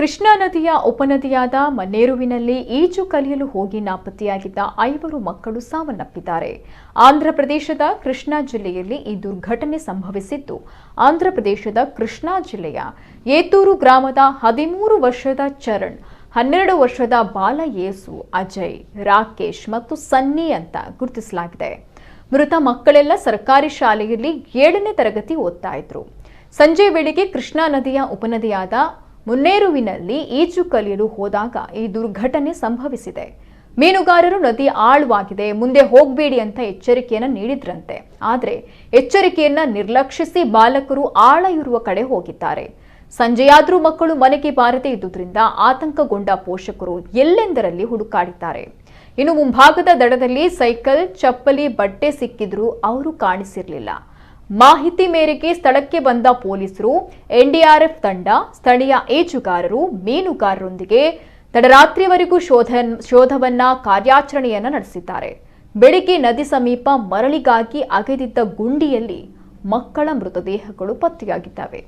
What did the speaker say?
ಕೃಷ್ಣಾ ನದಿಯ ಉಪನದಿಯಾದ ಮನ್ನೇರುವಿನಲ್ಲಿ ಈಜು ಕಲಿಯಲು ಹೋಗಿ ನಾಪತ್ತೆಯಾಗಿದ್ದ 5 ಮಕ್ಕಳು ಸಾವನ್ನಪ್ಪಿದ್ದಾರೆ. ಆಂಧ್ರಪ್ರದೇಶದ ಕೃಷ್ಣಾ ಜಿಲ್ಲೆಯಲ್ಲಿ ಈ ದುರ್ಘಟನೆ ಸಂಭವಿಸಿದ್ದು, ಆಂಧ್ರಪ್ರದೇಶದ ಕೃಷ್ಣಾ ಜಿಲ್ಲೆಯ ಏತೂರು ಗ್ರಾಮದ 13 ವರ್ಷದ ಚರಣ್, 12 ವರ್ಷದ ಬಾಲ ಯೇಸು, ಅಜಯ್, ರಾಕೇಶ್ ಮತ್ತು ಸನ್ನಿ ಅಂತ ಗುರುತಿಸಲಾಗಿದೆ. ಮೃತ ಮಕ್ಕಳೆಲ್ಲ ಸರ್ಕಾರಿ ಶಾಲೆಯಲ್ಲಿ 7ನೇ ತರಗತಿ ಓದ್ತಾ ಇದ್ರು. ಸಂಜೆ ವೇಳೆಗೆ ಕೃಷ್ಣಾ ನದಿಯ ಉಪನದಿಯಾದ ಮುನ್ನೇರುವಿನಲ್ಲಿ ಈಜು ಕಲಿಯಲು ಹೋದಾಗ ಈ ದುರ್ಘಟನೆ ಸಂಭವಿಸಿದೆ. ಮೀನುಗಾರರು ನದಿ ಆಳವಾಗಿದೆ, ಮುಂದೆ ಹೋಗಬೇಡಿ ಅಂತ ಎಚ್ಚರಿಕೆಯನ್ನ ನೀಡಿದ್ರಂತೆ. ಆದರೆ ಎಚ್ಚರಿಕೆಯನ್ನ ನಿರ್ಲಕ್ಷಿಸಿ ಬಾಲಕರು ಆಳ ಇರುವ ಕಡೆ ಹೋಗಿದ್ದಾರೆ. ಸಂಜೆಯಾದ್ರೂ ಮಕ್ಕಳು ಮನೆಗೆ ಬಾರದೇ ಇದ್ದುದರಿಂದ ಆತಂಕಗೊಂಡ ಪೋಷಕರು ಎಲ್ಲೆಂದರಲ್ಲಿ ಹುಡುಕಾಡಿದ್ದಾರೆ. ಇನ್ನು ಮುಂಭಾಗದ ದಡದಲ್ಲಿ ಸೈಕಲ್, ಚಪ್ಪಲಿ, ಬಟ್ಟೆ ಸಿಕ್ಕಿದ್ರೂ ಅವರು ಕಾಣಿಸಿರಲಿಲ್ಲ. ಮಾಹಿತಿ ಮೇರೆಗೆ ಸ್ಥಳಕ್ಕೆ ಬಂದ ಪೊಲೀಸರು, ಎನ್ಡಿಆರ್ಎಫ್ ತಂಡ, ಸ್ಥಳೀಯ ಈಜುಗಾರರು, ಮೀನುಗಾರರೊಂದಿಗೆ ತಡರಾತ್ರಿವರೆಗೂ ಕಾರ್ಯಾಚರಣೆಯನ್ನ ನಡೆಸಿದ್ದಾರೆ. ಬೆಳಿಗ್ಗೆ ನದಿ ಸಮೀಪ ಮರಳಿಗಾಗಿ ಅಗೆದಿದ್ದ ಗುಂಡಿಯಲ್ಲಿ ಮಕ್ಕಳ ಮೃತದೇಹಗಳು ಪತ್ತೆಯಾಗಿದ್ದಾವೆ.